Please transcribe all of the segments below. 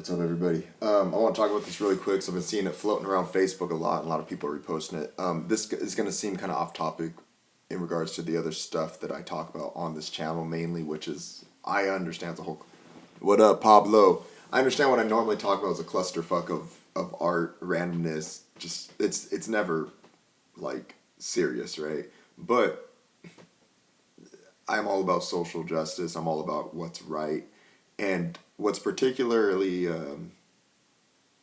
What's up, everybody? I want to talk about this really quick. So I've been seeing it floating around Facebook a lot, and a lot of people are reposting it. This is going to seem kind of off topic in regards to the other stuff that I talk about on this channel mainly, which is, I understand the whole... What up, Pablo? I understand what I normally talk about as a clusterfuck of art, randomness. Just, it's never, like, serious, right? But I'm all about social justice. I'm all about what's right. And what's particularly, I'm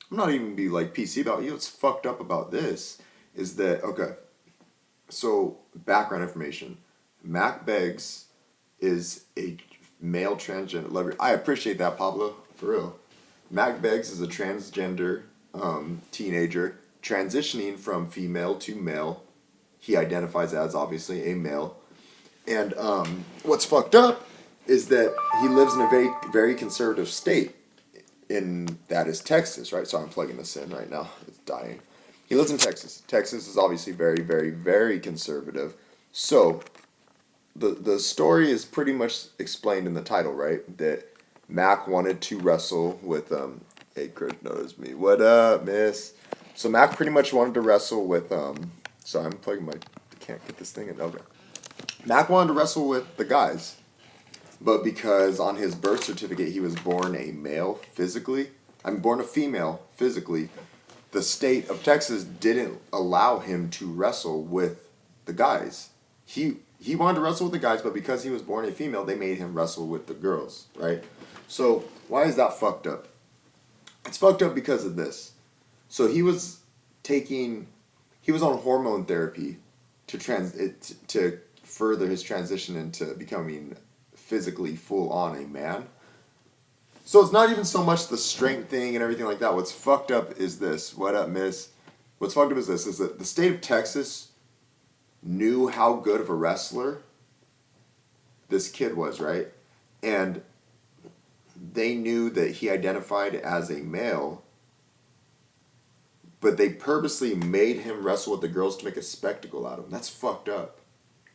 not even be like PC about you, what's fucked up about this is that, okay, so background information. Mack Beggs is a male transgender lover. I appreciate that, Pablo, for real. Mack Beggs is a transgender teenager transitioning from female to male. He identifies as, obviously, a male. And what's fucked up is that he lives in a very, very conservative state, in that is Texas, right? So I'm plugging this in right now. It's dying. He lives in Texas. Texas is obviously very, very, very conservative. So the story is pretty much explained in the title, right? That Mack wanted to wrestle with hey, Chris noticed me. What up, miss? So Mack pretty much wanted to wrestle with sorry, I'm plugging my, can't get this thing in. Okay. Mack wanted to wrestle with the guys. But because on his birth certificate he was born a male physically, born a female physically, the state of Texas didn't allow him to wrestle with the guys. He wanted to wrestle with the guys, but because he was born a female, they made him wrestle with the girls, right? So why is that fucked up? It's fucked up because of this. So he was on hormone therapy to further his transition into becoming physically full on a man. So it's not even so much the strength thing and everything like that. What's fucked up is this. What up, miss? What's fucked up is this, is that the state of Texas knew how good of a wrestler this kid was, right? And they knew that he identified as a male, but they purposely made him wrestle with the girls to make a spectacle out of him. That's fucked up,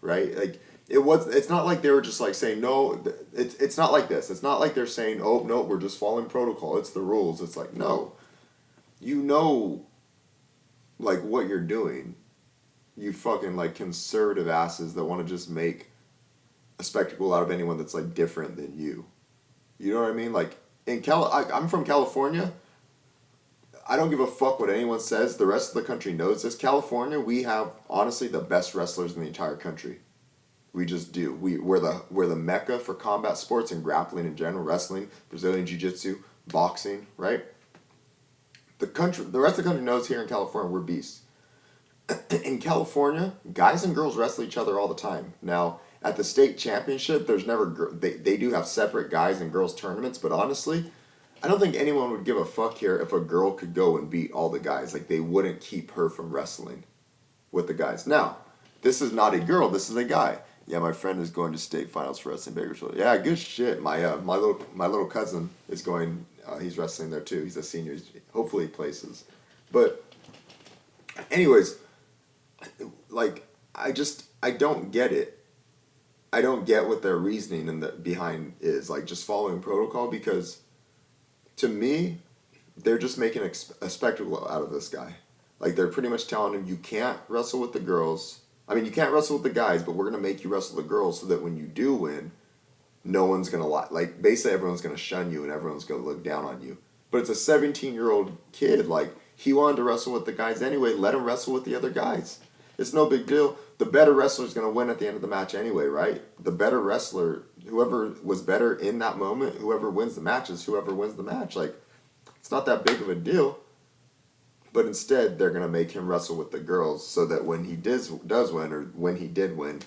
right? Like, it's not like they were just like saying, no, it's not like this. It's not like they're saying, oh, no, we're just following protocol. It's the rules. It's like, no. You know, like, what you're doing. You fucking, like, conservative asses that want to just make a spectacle out of anyone that's, like, different than you. You know what I mean? Like, I'm from California. I don't give a fuck what anyone says. The rest of the country knows this. California, we have, honestly, the best wrestlers in the entire country. We just do. We're the mecca for combat sports and grappling in general, wrestling, Brazilian jiu-jitsu, boxing, right? The rest of the country knows here in California we're beasts. In California, guys and girls wrestle each other all the time. Now, at the state championship, there's never they do have separate guys and girls tournaments, but honestly, I don't think anyone would give a fuck here if a girl could go and beat all the guys. Like, they wouldn't keep her from wrestling with the guys. Now, this is not a girl, this is a guy. Yeah, my friend is going to state finals for wrestling Bakersfield. Yeah, good shit. My little cousin is going. He's wrestling there too. He's a senior. Hopefully he places. But, anyways, like, I don't get it. I don't get what their reasoning behind is, like, just following protocol, because to me, they're just making a spectacle out of this guy. Like, they're pretty much telling him, you can't wrestle with the girls. I mean, you can't wrestle with the guys, but we're going to make you wrestle the girls so that when you do win, no one's going to like, basically everyone's going to shun you and everyone's going to look down on you. But it's a 17-year-old kid. Like, he wanted to wrestle with the guys anyway. Let him wrestle with the other guys. It's no big deal. The better wrestler's going to win at the end of the match anyway, right? The better wrestler, whoever was better in that moment, whoever wins the match is whoever wins the match. Like, it's not that big of a deal. But instead, they're going to make him wrestle with the girls so that when he does win, or when he did win,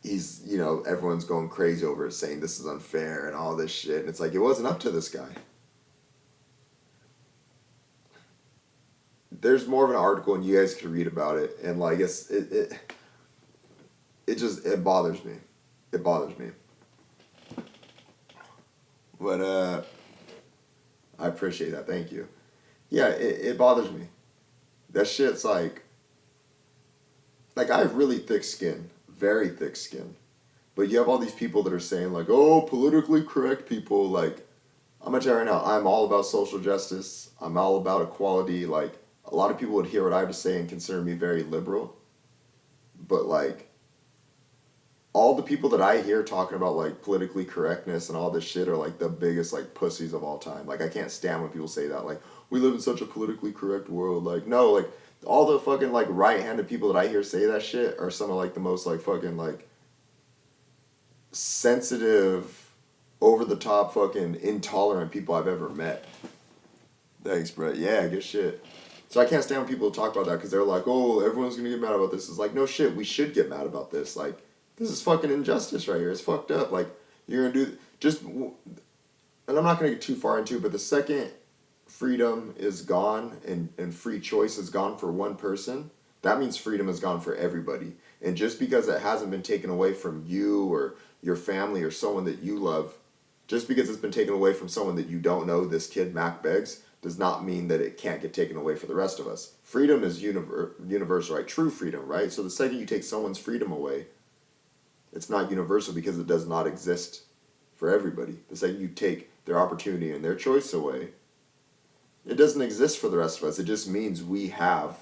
he's, everyone's going crazy over it, saying this is unfair and all this shit. And it's like, it wasn't up to this guy. There's more of an article, and you guys could read about it. And, like, it bothers me. It bothers me. But, I appreciate that. Thank you. Yeah, it bothers me. That shit's like I have really thick skin, very thick skin. But you have all these people that are saying, like, oh, politically correct people, like, I'm gonna tell you right now, I'm all about social justice. I'm all about equality. Like, a lot of people would hear what I have to say and consider me very liberal, but like, all the people that I hear talking about like politically correctness and all this shit are like the biggest like pussies of all time. Like, I can't stand when people say that. Like, we live in such a politically correct world. Like, no, like all the fucking like right-handed people that I hear say that shit are some of like the most like fucking like sensitive, over the top fucking intolerant people I've ever met. Thanks, Brett. Yeah, good shit. So I can't stand when people talk about that because they're like, oh, everyone's gonna get mad about this. It's like, no shit, we should get mad about this. Like, this is fucking injustice right here. It's fucked up. Like, you're gonna do just, and I'm not gonna get too far into it, but the second freedom is gone and free choice is gone for one person, that means freedom is gone for everybody. And just because it hasn't been taken away from you or your family or someone that you love, just because it's been taken away from someone that you don't know, this kid, Mack Beggs, does not mean that it can't get taken away for the rest of us. Freedom is universal, right? True freedom, right? So the second you take someone's freedom away, it's not universal because it does not exist for everybody. The second you take their opportunity and their choice away, it doesn't exist for the rest of us. It just means we have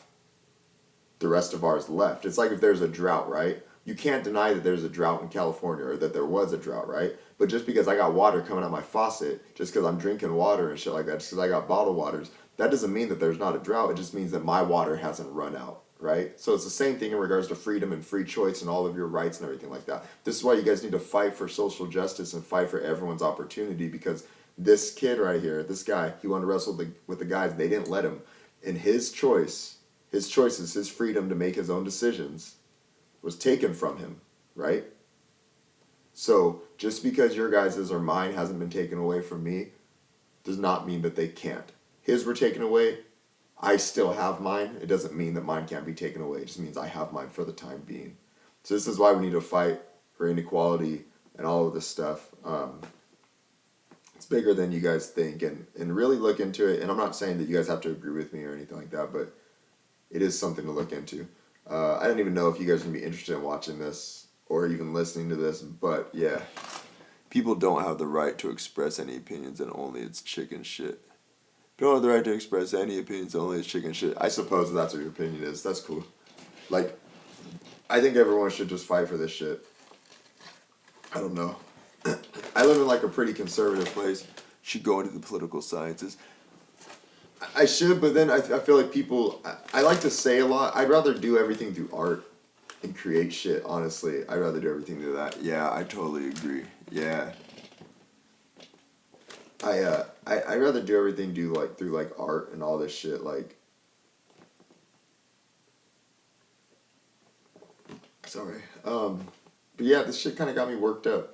the rest of ours left. It's like if there's a drought, right? You can't deny that there's a drought in California or that there was a drought, right? But just because I got water coming out my faucet, just because I'm drinking water and shit like that, just because I got bottled waters, that doesn't mean that there's not a drought. It just means that my water hasn't run out, right? So it's the same thing in regards to freedom and free choice and all of your rights and everything like that. This is why you guys need to fight for social justice and fight for everyone's opportunity, because this kid right here, this guy, he wanted to wrestle with the guys. They didn't let him. And his choices, his freedom to make his own decisions was taken from him, right? So just because your guys's or mine hasn't been taken away from me does not mean that they can't. His were taken away. I still have mine. It doesn't mean that mine can't be taken away. It just means I have mine for the time being. So this is why we need to fight for inequality and all of this stuff. It's bigger than you guys think, and really look into it. And I'm not saying that you guys have to agree with me or anything like that, but it is something to look into. I don't even know if you guys are going to be interested in watching this or even listening to this, but yeah. People don't have the right to express any opinions, and only it's chicken shit. People don't have the right to express any opinions, only it's chicken shit. I suppose that's what your opinion is. That's cool. Like, I think everyone should just fight for this shit. I don't know. I live in like a pretty conservative place. Should go into the political sciences. I should, but then I feel like people, I like to say a lot. I'd rather do everything through art and create shit, honestly. I'd rather do everything through that. Yeah, I totally agree. Yeah. I'd rather do everything through like art and all this shit, like. Sorry. But yeah, this shit kind of got me worked up.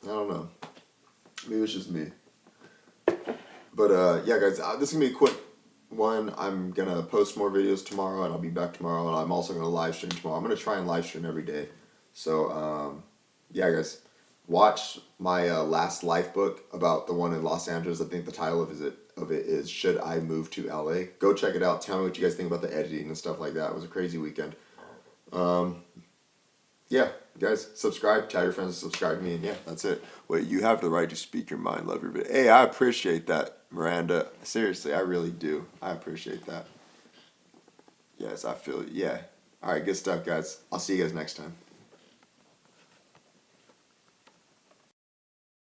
I don't know. Maybe it's just me. But yeah, guys, this is gonna be a quick one. I'm gonna post more videos tomorrow, and I'll be back tomorrow, and I'm also gonna live stream tomorrow. I'm gonna try and live stream every day. So yeah, guys, watch my last life book about the one in Los Angeles. I think the title of it is "Should I Move to LA?" Go check it out. Tell me what you guys think about the editing and stuff like that. It was a crazy weekend. Yeah, guys, subscribe, tell your friends to subscribe to me, and yeah, that's it. Wait, you have the right to speak your mind, love your video. Hey, I appreciate that, Miranda. Seriously, I really do. I appreciate that. Yes, I feel it. Yeah. All right, good stuff, guys. I'll see you guys next time.